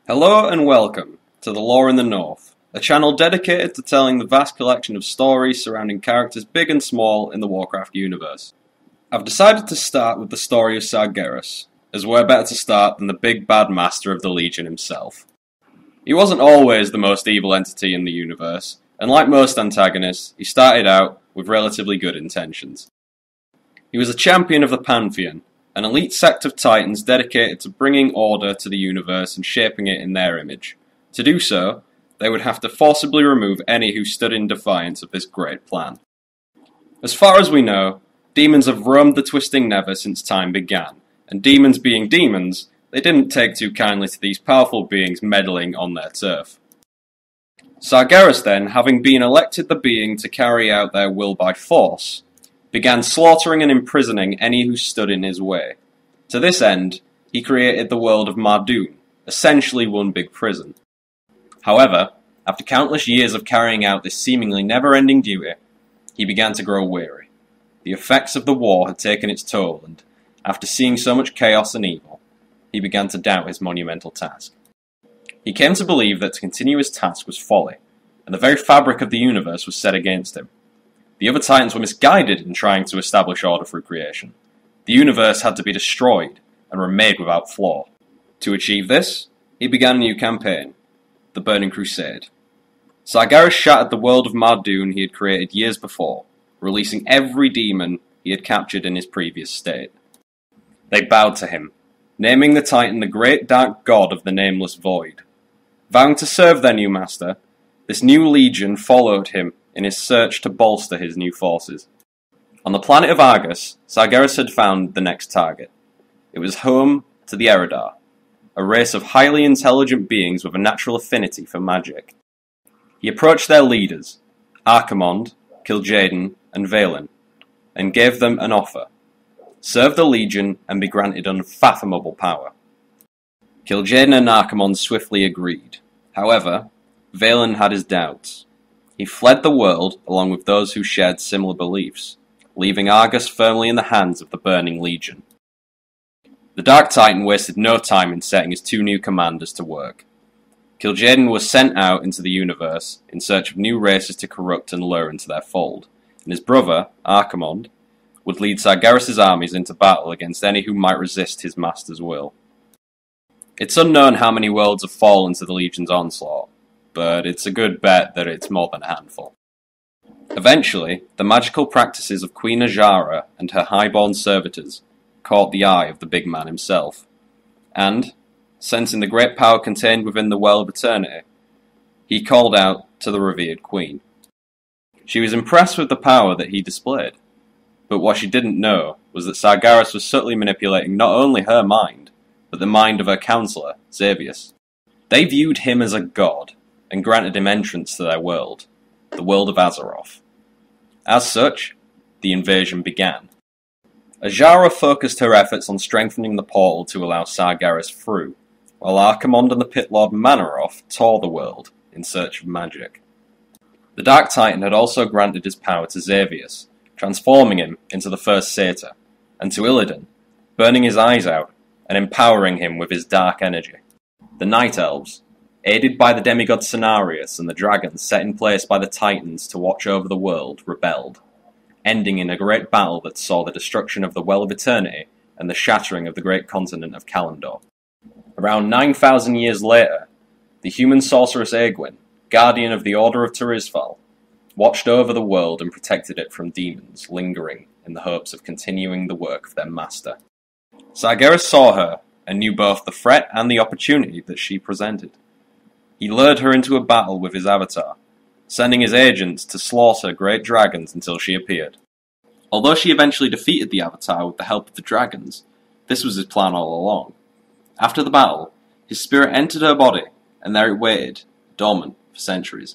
Hello and welcome to The Lore in the North, a channel dedicated to telling the vast collection of stories surrounding characters big and small in the Warcraft universe. I've decided to start with the story of Sargeras, as where better to start than the big bad master of the Legion himself. He wasn't always the most evil entity in the universe, and like most antagonists, he started out with relatively good intentions. He was a champion of the Pantheon, an elite sect of titans dedicated to bringing order to the universe and shaping it in their image. To do so, they would have to forcibly remove any who stood in defiance of this great plan. As far as we know, demons have roamed the Twisting Nether since time began, and demons being demons, they didn't take too kindly to these powerful beings meddling on their turf. Sargeras then, having been elected the being to carry out their will by force, began slaughtering and imprisoning any who stood in his way. To this end, he created the world of Mardoon, essentially one big prison. However, after countless years of carrying out this seemingly never-ending duty, he began to grow weary. The effects of the war had taken its toll, and after seeing so much chaos and evil, he began to doubt his monumental task. He came to believe that to continue his task was folly, and the very fabric of the universe was set against him. The other titans were misguided in trying to establish order through creation. The universe had to be destroyed and remade without flaw. To achieve this, he began a new campaign, the Burning Crusade. Sargeras shattered the world of Mardoon he had created years before, releasing every demon he had captured in his previous state. They bowed to him, naming the titan the great dark god of the nameless void. Vowing to serve their new master, this new legion followed him in his search to bolster his new forces. On the planet of Argus, Sargeras had found the next target. It was home to the Eridar, a race of highly intelligent beings with a natural affinity for magic. He approached their leaders, Archimonde, Gul'dan, and Vaanel, and gave them an offer: serve the Legion and be granted unfathomable power. Gul'dan and Archimonde swiftly agreed. However, Vaanel had his doubts. He fled the world along with those who shared similar beliefs, leaving Argus firmly in the hands of the Burning Legion. The Dark Titan wasted no time in setting his two new commanders to work. Gul'dan was sent out into the universe in search of new races to corrupt and lure into their fold, and his brother, Archimonde, would lead Sargeras' armies into battle against any who might resist his master's will. It's unknown how many worlds have fallen to the Legion's onslaught, but it's a good bet that it's more than a handful. Eventually, the magical practices of Queen Azshara and her highborn servitors caught the eye of the big man himself, and, sensing the great power contained within the Well of Eternity, he called out to the revered queen. She was impressed with the power that he displayed, but what she didn't know was that Sargeras was subtly manipulating not only her mind, but the mind of her counselor, Xavius. They viewed him as a god, and granted him entrance to their world, the world of Azeroth. As such, the invasion began. Azshara focused her efforts on strengthening the portal to allow Sargeras through, while Archimonde and the Pit Lord Manaroth tore the world in search of magic. The Dark Titan had also granted his power to Xavius, transforming him into the first satyr, and to Illidan, burning his eyes out and empowering him with his dark energy. The Night Elves, aided by the demigod Cenarius and the dragons set in place by the Titans to watch over the world, rebelled, ending in a great battle that saw the destruction of the Well of Eternity and the shattering of the great continent of Kalimdor. Around 9,000 years later, the human sorceress Egwene, guardian of the Order of Tirisfal, watched over the world and protected it from demons lingering in the hopes of continuing the work of their master. Sargeras saw her and knew both the threat and the opportunity that she presented. He lured her into a battle with his avatar, sending his agents to slaughter great dragons until she appeared. Although she eventually defeated the avatar with the help of the dragons, this was his plan all along. After the battle, his spirit entered her body, and there it waited, dormant for centuries.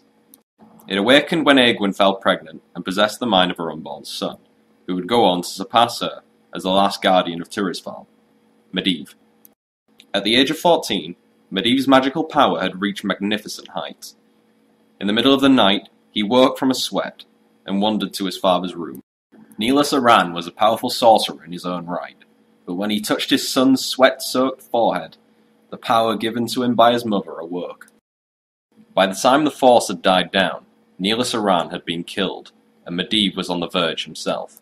It awakened when Egwene fell pregnant and possessed the mind of her unborn son, who would go on to surpass her as the last guardian of Tirisfal, Medivh. At the age of 14, Medivh's magical power had reached magnificent heights. In the middle of the night, he woke from a sweat and wandered to his father's room. Neelas Aran was a powerful sorcerer in his own right, but when he touched his son's sweat-soaked forehead, the power given to him by his mother awoke. By the time the force had died down, Neelis Aran had been killed, and Medivh was on the verge himself.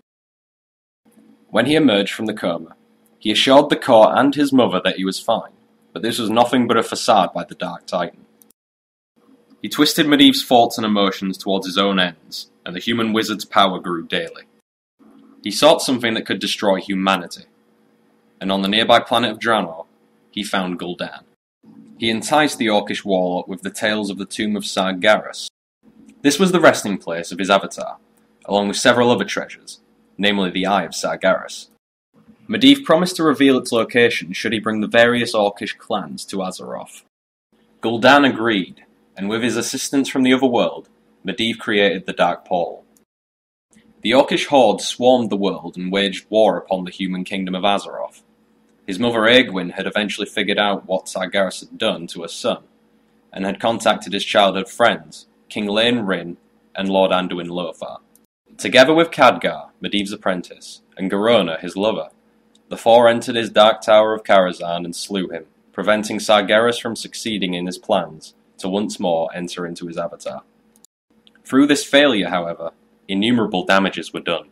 When he emerged from the coma, he assured the court and his mother that he was fine, but this was nothing but a facade by the Dark Titan. He twisted Medivh's thoughts and emotions towards his own ends, and the human wizard's power grew daily. He sought something that could destroy humanity, and on the nearby planet of Draenor, he found Gul'dan. He enticed the Orcish warlock with the tales of the tomb of Sargeras. This was the resting place of his avatar, along with several other treasures, namely the Eye of Sargeras. Medivh promised to reveal its location should he bring the various Orcish clans to Azeroth. Gul'dan agreed, and with his assistance from the other world, Medivh created the Dark Portal. The Orcish horde swarmed the world and waged war upon the human kingdom of Azeroth. His mother Aegwynn had eventually figured out what Sargeras had done to her son, and had contacted his childhood friends, King Lane Rin and Lord Anduin Lothar. Together with Khadgar, Medivh's apprentice, and Garona, his lover, the four entered his dark tower of Karazhan and slew him, preventing Sargeras from succeeding in his plans to once more enter into his avatar. Through this failure, however, innumerable damages were done.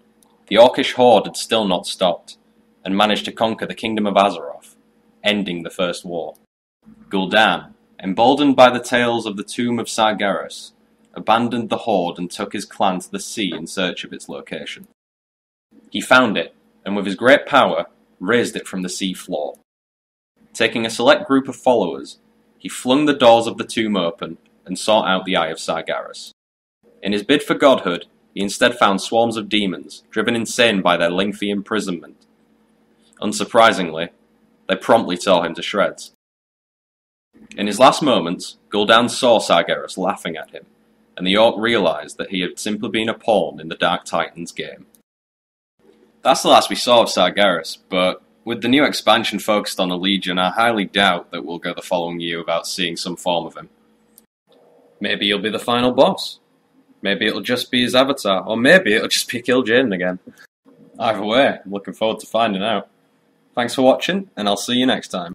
The Orcish horde had still not stopped, and managed to conquer the kingdom of Azeroth, ending the First War. Gul'dan, emboldened by the tales of the tomb of Sargeras, abandoned the horde and took his clan to the sea in search of its location. He found it, and with his great power, raised it from the sea floor. Taking a select group of followers, he flung the doors of the tomb open and sought out the Eye of Sargeras. In his bid for godhood, he instead found swarms of demons, driven insane by their lengthy imprisonment. Unsurprisingly, they promptly tore him to shreds. In his last moments, Gul'dan saw Sargeras laughing at him, and the Orc realised that he had simply been a pawn in the Dark Titan's game. That's the last we saw of Sargeras, but with the new expansion focused on the Legion, I highly doubt that we'll go the following year without seeing some form of him. Maybe he'll be the final boss. Maybe it'll just be his avatar, or maybe it'll just be Kil'jaeden again. Either way, I'm looking forward to finding out. Thanks for watching, and I'll see you next time.